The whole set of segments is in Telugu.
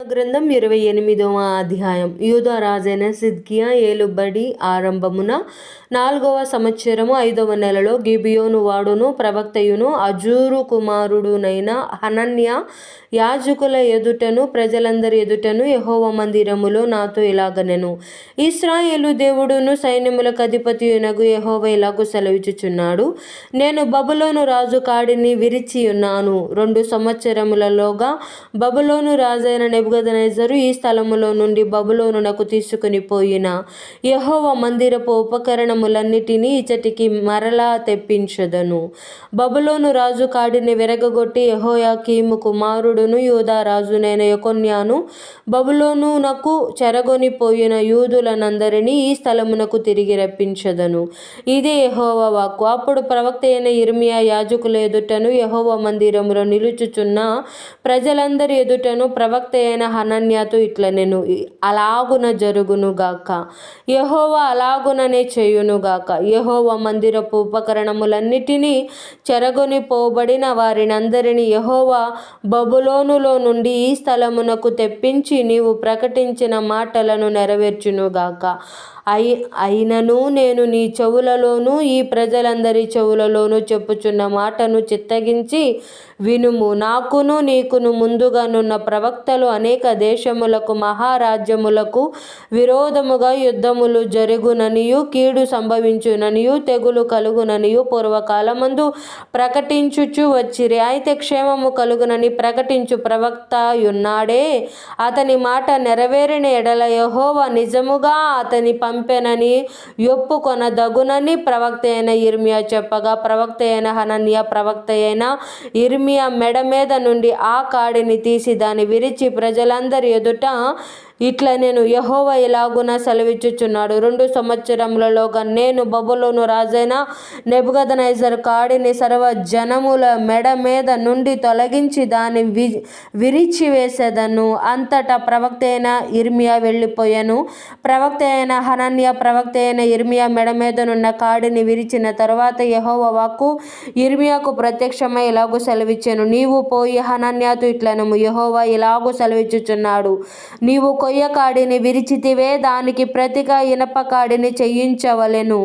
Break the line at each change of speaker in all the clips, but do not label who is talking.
గ్రంథం 28వ అధ్యాయం. యూదా రాజైన సిద్కియా ఏలుబడి ఆరంభమున 4వ సంవత్సరము 5వ నెలలో గిబియోను వాడును ప్రవక్తయును అజూరు కుమారుడునైన హనన్యా యాజకుల ఎదుటను ప్రజలందరి ఎదుటను యెహోవా మందిరములో నాతో ఇలాగనెను. ఇశ్రాయేలు దేవుడును సైన్యములకు అధిపతియునగు యెహోవా ఇలాగు సెలవిచ్చుచున్నాడు. నేను బబులోను రాజు కాడిని విరిచి ఉన్నాను. 2 సంవత్సరములలోగా బబులోను రాజైన నెబుకద్నెజరు ఈ స్థలములో నుండి బబులోనునకు తీసుకుని పోయిన యెహోవా మందిరపు ఉపకరణములన్నిటినీ ఇచ్చటికి మరలా తెప్పించెదను. బబులోను రాజు కాడిని విరగగొట్టి యెహోయాకీము కుమారుడును యూదా రాజునైన యెకొన్యాను బబులోనునకు చెరగొని పోయిన యూదులనందరినీ ఈ స్థలమునకు తిరిగి రప్పించెదను. ఇదే యెహోవా వాక్కు. అప్పుడు ప్రవక్త అయిన యిర్మీయా యాజకుల ఎదుటను యెహోవా మందిరములో నిలుచుచున్న ప్రజలందరి ఎదుటను ప్రవక్త అయిన హనన్యాతో ఇట్లనెను. అలాగున జరుగునుగాక, యెహోవా అలాగుననే చేయునుగాక. యెహోవా మందిరపు ఉపకరణములన్నిటినీ చెరగొని పోబడిన వారినందరినీ యెహోవా బబులోనులో నుండి ఈ స్థలమునకు తెప్పించి నీవు ప్రకటించిన మాటలను నెరవేర్చునుగాక. అయినను నేను నీ చెవులలోనూ ఈ ప్రజలందరి చెవులలోనూ చెప్పుచున్న మాటను చిత్తగించి వినుము. నాకును నీకును ముందుగానున్న ప్రవక్తలు అనేక దేశములకు మహారాజ్యములకు విరోధముగా యుద్ధములు జరుగుననియు కీడు సంభవించుననియు తెగులు కలుగుననియు పూర్వకాలమందు ప్రకటించుచు వచ్చిరి. అయితే క్షేమము కలుగునని ప్రకటించు ప్రవక్త యున్నాడే. అతని మాట నెరవేరిన ఎడల యెహోవా నిజముగా అతని పంపెనని ఒప్పుకొనదగునని ప్రవక్త అయిన యిర్మీయా చెప్పగా, ప్రవక్త అయిన హనన్యా ప్రవక్త అయిన యిర్మీయా మెడ మీద నుండి ఆ కాడిని తీసి దాన్ని విరిచి ప్రజలందరి ఎదుట ఇట్లనెను. యెహోవా ఇలాగున సెలవిచ్చుచున్నాడు. 2 సంవత్సరములలోగా నేను బబులోను రాజైన నెబుకద్నెజరు కాడిని సర్వజనముల మెడ మీద నుండి తొలగించి దాన్ని విరిచివేసెదను. అంతటా ప్రవక్త అయిన యిర్మీయా వెళ్ళిపోయెను. ప్రవక్త అయిన హనన్యా ప్రవక్త అయిన యిర్మీయా మెడ మీదనున్న కాడిని విరిచిన తరువాత యెహోవా వాక్కు యిర్మీయాకు ప్రత్యక్షమై ఇలాగు సెలవిచ్చెను. నీవు పోయి హనన్యాతో ఇట్లనుము. యెహోవా ఇలాగు సెలవిచ్చుచున్నాడు. నీవు కొయ్య కాడిని విరిచితివే, దానికి ప్రతిగా ఇనప కాడిని చేయించవలెను.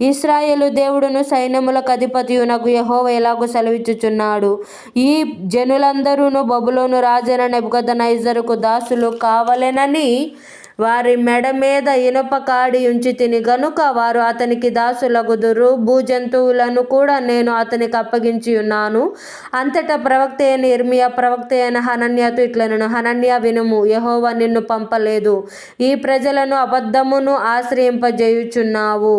ఇశ్రాయేలు దేవుడును సైన్యములకు అధిపతియునగు యెహోవా ఇలాగు సెలవిచ్చుచున్నాడు. ఈ జనులందరూను బబులోను రాజైన నెబుకద్నెజరుకు దాసులు కావలెనని వారి మెడ మీద ఇనుప కాడి ఉంచితిని గనుక వారు అతనికి దాసులగుదురు. భూజంతువులను కూడా నేను అతనికి అప్పగించి ఉన్నాను. అంతటా ప్రవక్త అయిన యిర్మీయా ప్రవక్త అయిన హనన్యాతో ఇట్లనెను. హనన్యా వినుము. యెహోవా నిన్ను పంపలేదు. ఈ ప్రజలను అబద్ధమును ఆశ్రయింపజేయుచున్నావు.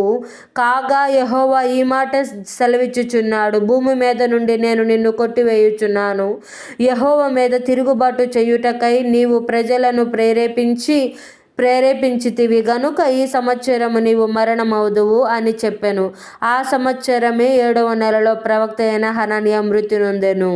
కాగా యెహోవా ఈ మాట సెలవిచ్చుచున్నాడు. భూమి మీద నుండి నేను నిన్ను కొట్టివేయుచున్నాను. యెహోవా మీద తిరుగుబాటు చేయుటకై నీవు ప్రజలను ప్రేరేపించితివి గనుక ఈ సంవత్సరము నీవు మరణమవుదువు అని చెప్పెను. ఆ సంవత్సరమే 7వ నెలలో ప్రవక్త అయిన హనన్యా మృతి నొందెను.